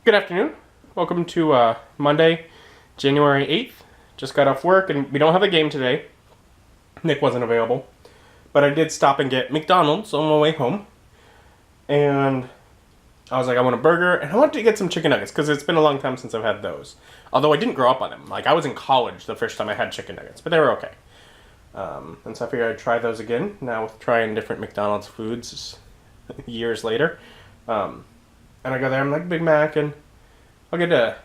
Good afternoon. Welcome to Monday, January 8th. Just got off work and we don't have a game today. Nick wasn't available. But I did stop and get McDonald's on my way home. And I was like, I want a burger and I wanted to get some chicken nuggets because it's been a long time since I've had those. Although I didn't grow up on them. Like, I was in college the first time I had chicken nuggets, but they were okay. And so I figured I'd try those again, now with trying different McDonald's foods years later. And I go there, I'm like, Big Mac, and I'll get a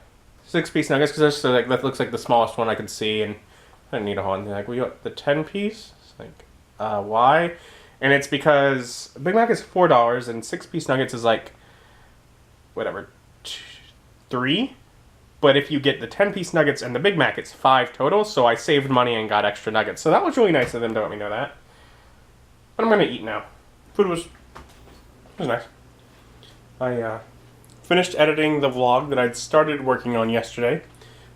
6-piece nuggets, because like, that looks like the smallest one I could see, and I didn't need a whole one. They're like, we got the 10-piece? It's like, why? And it's because Big Mac is $4, and 6-piece nuggets is like, whatever, 3? But if you get the 10-piece nuggets and the Big Mac, it's 5 total, so I saved money and got extra nuggets. So that was really nice of them to let me know that. But I'm going to eat now. Food was nice. I finished editing the vlog that I'd started working on yesterday.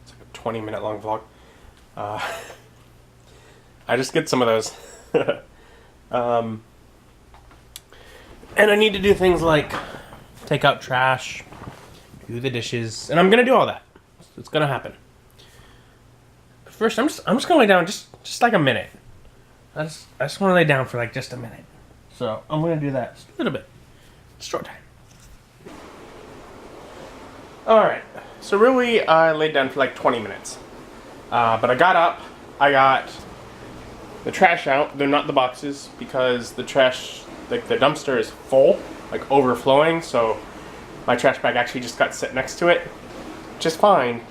It's like a 20-minute long vlog. I just get some of those. And I need to do things like take out trash, do the dishes, and I'm gonna do all that. It's gonna happen. But first, I'm just gonna lay down just like a minute. I just want to lay down for like just a minute. So I'm gonna do that just a little bit. Short time. Alright, so really I laid down for like 20 minutes. But I got up, I got the trash out. They're not the boxes because the trash, like the dumpster is full, like overflowing, so my trash bag actually just got set next to it, which is fine.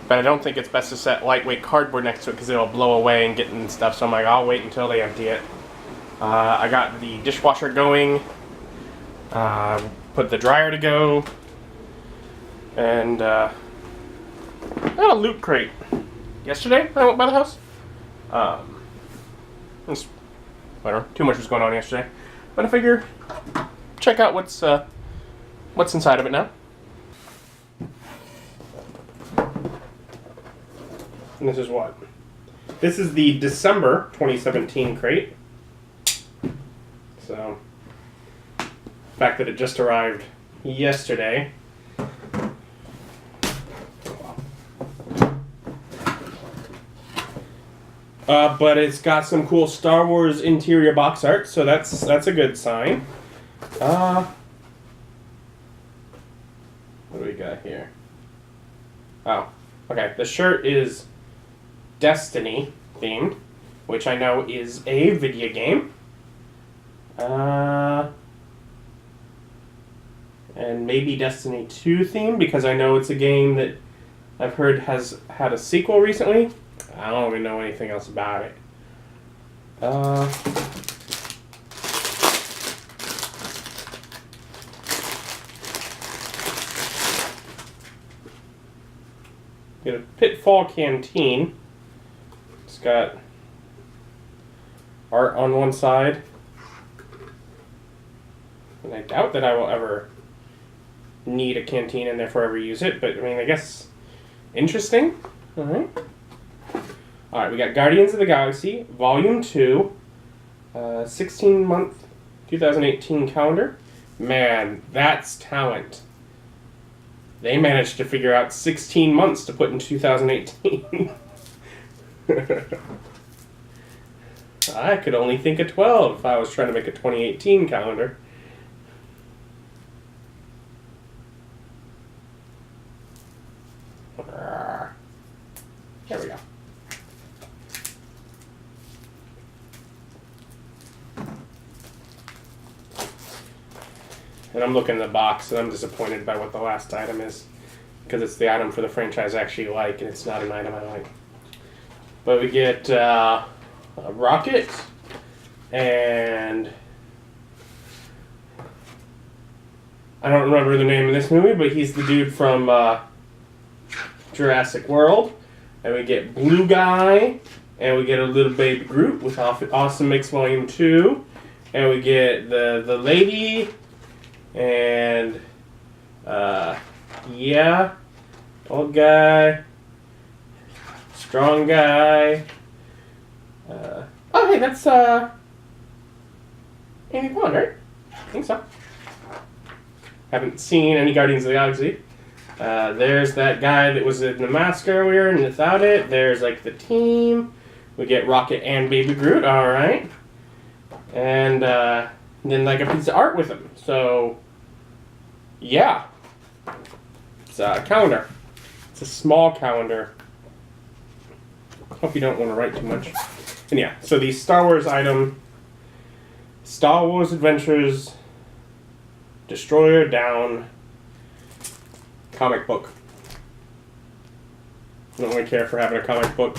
But I don't think it's best to set lightweight cardboard next to it because it'll blow away and get in stuff, so I'm like, I'll wait until they empty it. I got the dishwasher going, put the dryer to go, and I got a loot crate yesterday when I went by the house. Whatever, too much was going on yesterday, but I figure check out what's inside of it now. And this is what? This is the December 2017 crate. So, the fact that it just arrived yesterday. But it's got some cool Star Wars interior box art, so that's a good sign. What do we got here? Oh, okay. The shirt is Destiny themed, which I know is a video game. And maybe Destiny 2 themed, because I know it's a game that I've heard has had a sequel recently. I don't even know anything else about it. Get a Pitfall Canteen. It's got art on one side. And I doubt that I will ever need a canteen and therefore ever use it, but I mean, I guess interesting. Alright. Alright, we got Guardians of the Galaxy, Volume 2, 16-month 2018 calendar. Man, that's talent. They managed to figure out 16 months to put in 2018. I could only think of 12 if I was trying to make a 2018 calendar. There we go. And I'm looking in the box and I'm disappointed by what the last item is, because it's the item for the franchise I actually like and it's not an item I like. But we get a Rocket and I don't remember the name of this movie, but he's the dude from Jurassic World. And we get Blue Guy, and we get a little baby Groot with Awesome Mix Volume 2, and we get the lady, and yeah, old guy, strong guy. Oh hey, that's Amy Pond, right? I think so. haven't seen any Guardians of the Galaxy. There's that guy that was in the mask earlier, and without it, there's like the team. We get Rocket and Baby Groot, alright. And then like a piece of art with him. So, yeah. It's a calendar. It's a small calendar. Hope you don't want to write too much. And yeah, so the Star Wars item, Star Wars Adventures, Destroyer Down, comic book. I don't really care for having a comic book.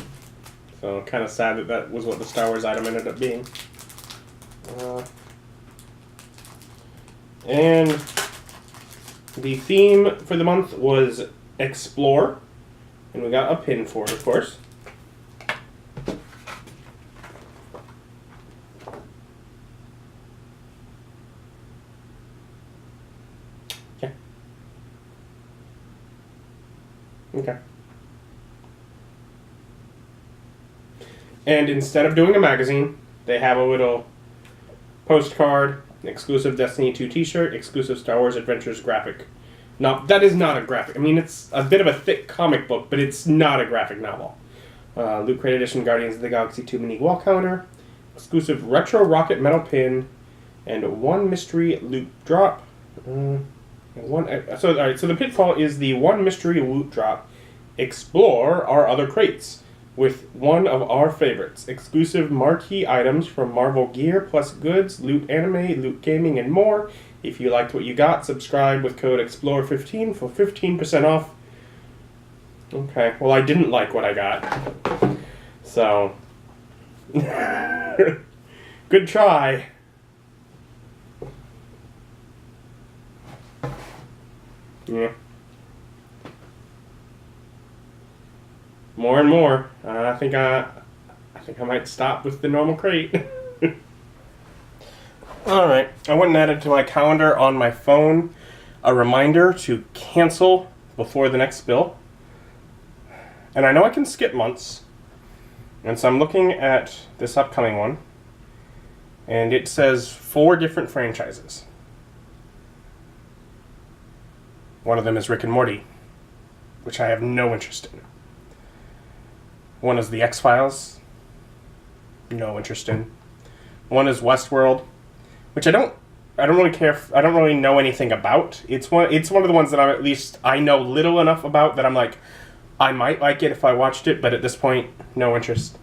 So kind of sad that that was what the Star Wars item ended up being. And the theme for the month was Explore. And we got a pin for it, of course. Okay. And instead of doing a magazine, they have a little postcard, exclusive Destiny 2 t-shirt, exclusive Star Wars Adventures graphic. Now, that is not a graphic. I mean, it's a bit of a thick comic book, but it's not a graphic novel. Loot Crate Edition Guardians of the Galaxy 2 mini wall counter, exclusive retro rocket metal pin, and one mystery loot drop. So the pitfall is the one mystery loot drop. Explore our other crates with one of our favorites. Exclusive marquee items from Marvel Gear plus goods, Loot Anime, Loot Gaming, and more. If you liked what you got, subscribe with code EXPLORE15 for 15% off. Okay, well I didn't like what I got. So, good try. Yeah. More and more. I think I might stop with the normal crate. Alright, I went and added to my calendar on my phone a reminder to cancel before the next bill. And I know I can skip months. And so I'm looking at this upcoming one. And it says 4 different franchises. One of them is Rick and Morty, which I have no interest in. One is The X-Files, no interest in. One is Westworld, which I don't really care. I don't really know anything about. It's one of the ones that I know little enough about that I'm like, I might like it if I watched it, but at this point, no interest.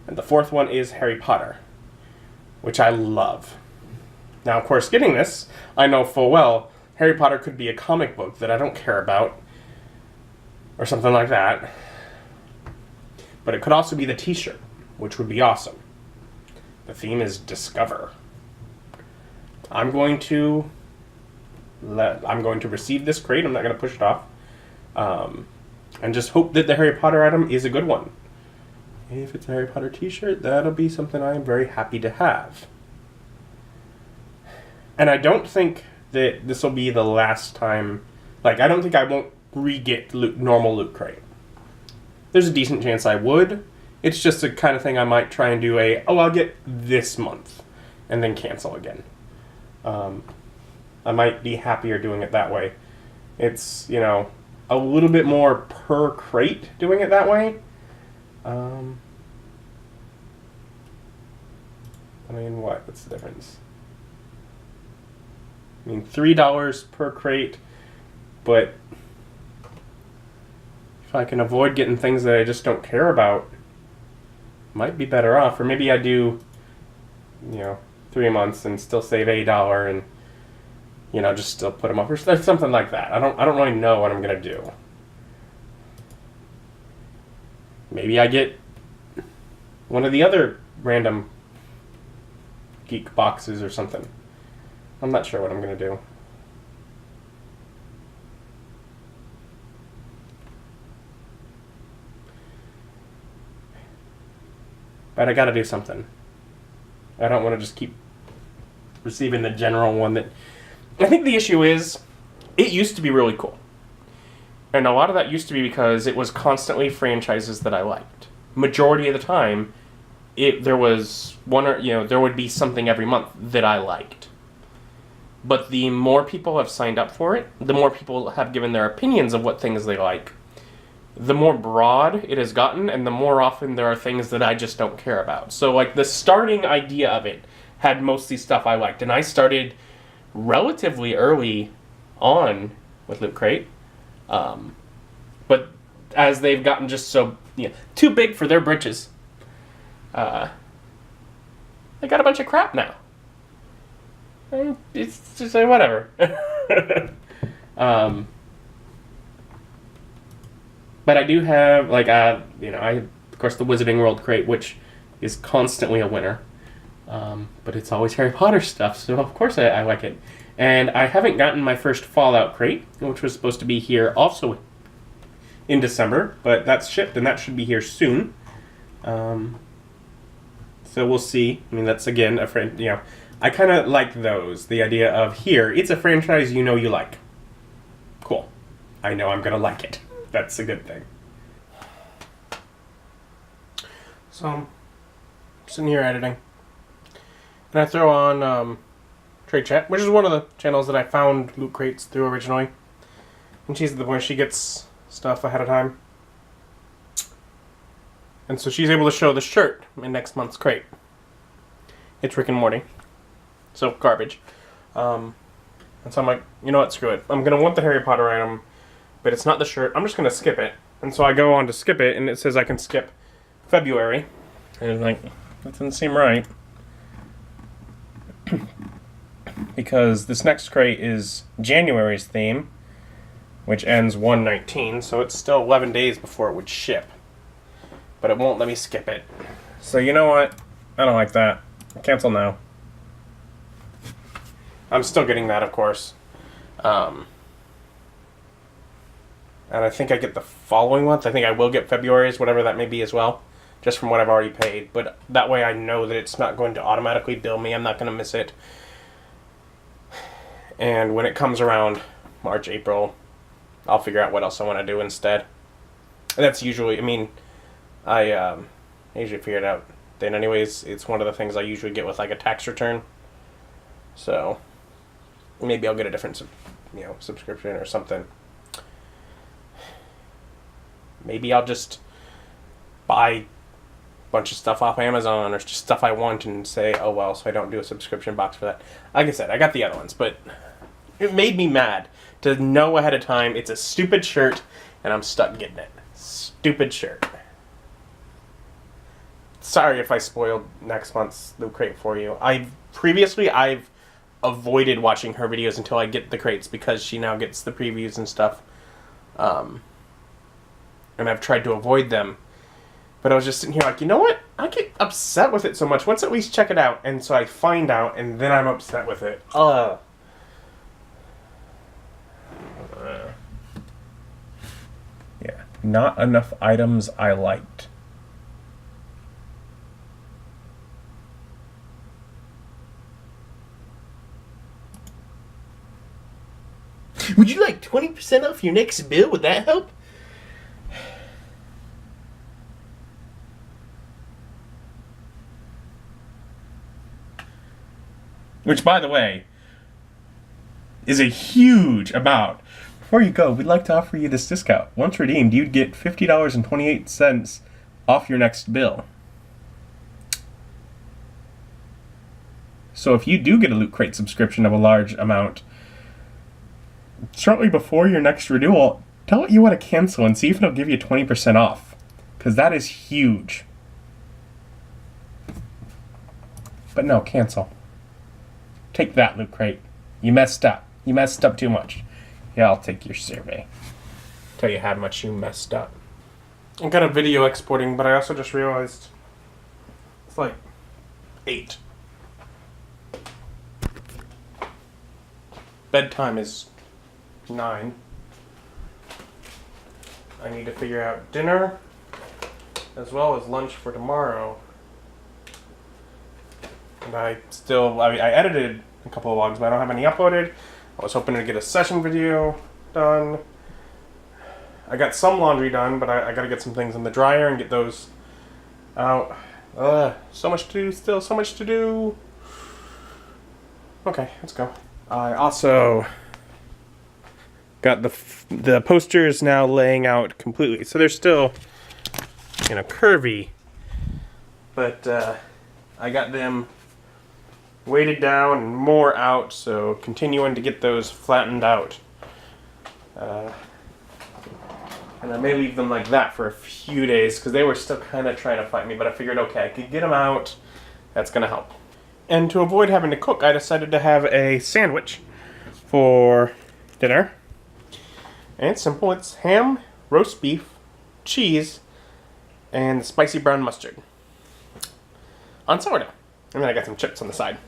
And the 4th one is Harry Potter, which I love. Now, of course, getting this, I know full well Harry Potter could be a comic book that I don't care about, or something like that. But it could also be the t-shirt, which would be awesome. The theme is Discover. I'm going to receive this crate. I'm not going to push it off. And just hope that the Harry Potter item is a good one. If it's a Harry Potter t-shirt, that'll be something I am very happy to have. And I don't think that this will be the last time. Like, I don't think I won't re-get normal Loot Crate. There's a decent chance I would. It's just the kind of thing I might try and do I'll get this month, and then cancel again. I might be happier doing it that way. It's, a little bit more per crate doing it that way. I mean, what's the difference? I mean, $3 per crate, but if I can avoid getting things that I just don't care about, might be better off. Or maybe I do, 3 months and still save $1 and, just still put them up or something like that. I don't really know what I'm gonna do. Maybe I get one of the other random geek boxes or something. I'm not sure what I'm gonna do. But I gotta do something. I don't want to just keep receiving the general one that... I think the issue is, it used to be really cool. And a lot of that used to be because it was constantly franchises that I liked. Majority of the time, there was one or, there would be something every month that I liked. But the more people have signed up for it, the more people have given their opinions of what things they like. The more broad it has gotten, and the more often there are things that I just don't care about. So, like, the starting idea of it had mostly stuff I liked, and I started relatively early on with Loot Crate. But as they've gotten just so too big for their britches, they got a bunch of crap now. It's just like, whatever. But I do have, like, I of course, the Wizarding World crate, which is constantly a winner. But it's always Harry Potter stuff, so of course I like it. And I haven't gotten my first Fallout crate, which was supposed to be here also in December, but that's shipped, and that should be here soon. So we'll see. I mean, that's, again, a friend, I kind of like those. The idea of, here, it's a franchise you know you like. Cool. I know I'm going to like it. That's a good thing. So, I'm sitting here editing. And I throw on Trade Chat, which is one of the channels that I found Loot Crates through originally. And she's at the point she gets stuff ahead of time. And so she's able to show the shirt in next month's crate. It's Rick and Morty. So, garbage. And so I'm like, you know what, screw it. I'm going to want the Harry Potter item, but it's not the shirt. I'm just going to skip it. And so I go on to skip it, and it says I can skip February. And I'm like, that doesn't seem right. Because this next crate is January's theme, which ends 1/19, so it's still 11 days before it would ship. But it won't let me skip it. So you know what? I don't like that. Cancel now. I'm still getting that, of course. And I think I get the following month. I think I will get February's, whatever that may be as well, just from what I've already paid. But that way I know that it's not going to automatically bill me. I'm not going to miss it. And when it comes around March, April, I'll figure out what else I want to do instead. And that's usually, I usually figure it out then anyways. It's one of the things I usually get with, like, a tax return. So maybe I'll get a different, subscription or something. Maybe I'll just buy a bunch of stuff off Amazon or just stuff I want and say, oh well, so I don't do a subscription box for that. Like I said, I got the other ones, but it made me mad to know ahead of time it's a stupid shirt and I'm stuck getting it. Stupid shirt. Sorry if I spoiled next month's Loot Crate for you. I've avoided watching her videos until I get the crates because she now gets the previews and stuff. And I've tried to avoid them. But I was just sitting here like, you know what? I get upset with it so much. Let's at least check it out. And so I find out, and then I'm upset with it. Yeah. Not enough items I liked. Would you like 20% off your next bill? Would that help? Which, by the way, is a huge amount. Before you go, we'd like to offer you this discount. Once redeemed, you'd get $50.28 off your next bill. So if you do get a Loot Crate subscription of a large amount, shortly before your next renewal, tell what you want to cancel and see if it'll give you 20% off. Because that is huge. But no, cancel. Take that, Loot Crate. You messed up. You messed up too much. Yeah, I'll take your survey. Tell you how much you messed up. I got a video exporting, but I also just realized it's like 8. Bedtime is 9. I need to figure out dinner as well as lunch for tomorrow. And I edited a couple of vlogs, but I don't have any uploaded. I was hoping to get a session video done. I got some laundry done, but I gotta get some things in the dryer and get those out. So much to do still, so much to do. Okay, let's go. I also got the posters now laying out completely. So they're still, curvy, but I got them weighted down and more out, so continuing to get those flattened out. And I may leave them like that for a few days because they were still kind of trying to fight me, but I figured, okay, I could get them out. That's going to help. And to avoid having to cook, I decided to have a sandwich for dinner. And it's simple. It's ham, roast beef, cheese, and spicy brown mustard on sourdough. And then I got some chips on the side.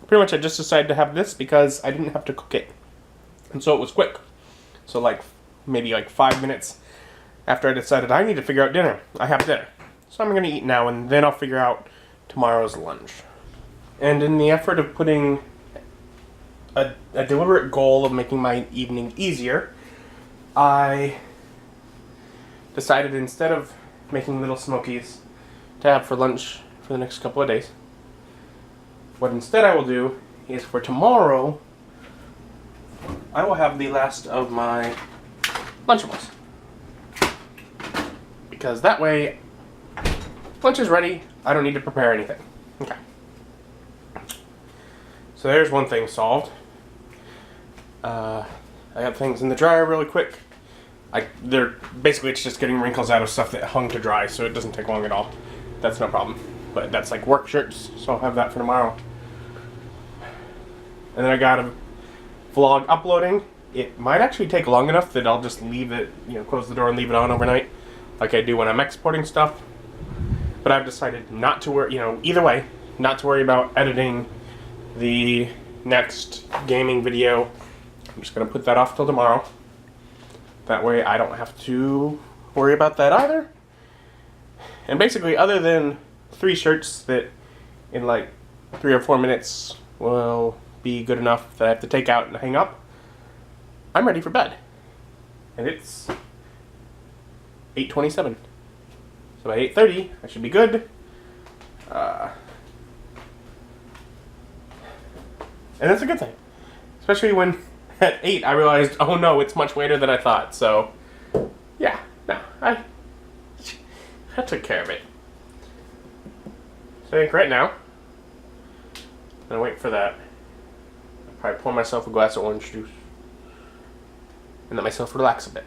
Pretty much I just decided to have this because I didn't have to cook it. And so it was quick. So maybe 5 minutes after I decided I need to figure out dinner, I have dinner. So I'm going to eat now and then I'll figure out tomorrow's lunch. And in the effort of putting a deliberate goal of making my evening easier, I decided instead of making little smokies to have for lunch for the next couple of days, what instead I will do is for tomorrow, I will have the last of my Lunchables. Because that way, lunch is ready, I don't need to prepare anything. Okay. So there's one thing solved. I got things in the dryer really quick. Basically it's just getting wrinkles out of stuff that hung to dry, so it doesn't take long at all. That's no problem. But that's like work shirts, so I'll have that for tomorrow. And then I got a vlog uploading. It might actually take long enough that I'll just leave it, close the door and leave it on overnight, like I do when I'm exporting stuff. But I've decided not to worry, either way, not to worry about editing the next gaming video. I'm just going to put that off till tomorrow. That way I don't have to worry about that either. And basically, other than 3 shirts that in 3 or 4 minutes will be good enough that I have to take out and hang up, I'm ready for bed. And it's 8:27. So by 8:30, I should be good. And that's a good thing. Especially when at 8 I realized, oh no, it's much later than I thought. So, yeah, no, I took care of it. So I think right now, I'm going to wait for that. I'll probably pour myself a glass of orange juice. And let myself relax a bit.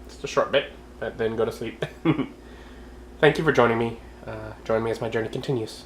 Just a short bit, but then go to sleep. Thank you for joining me. Join me as my journey continues.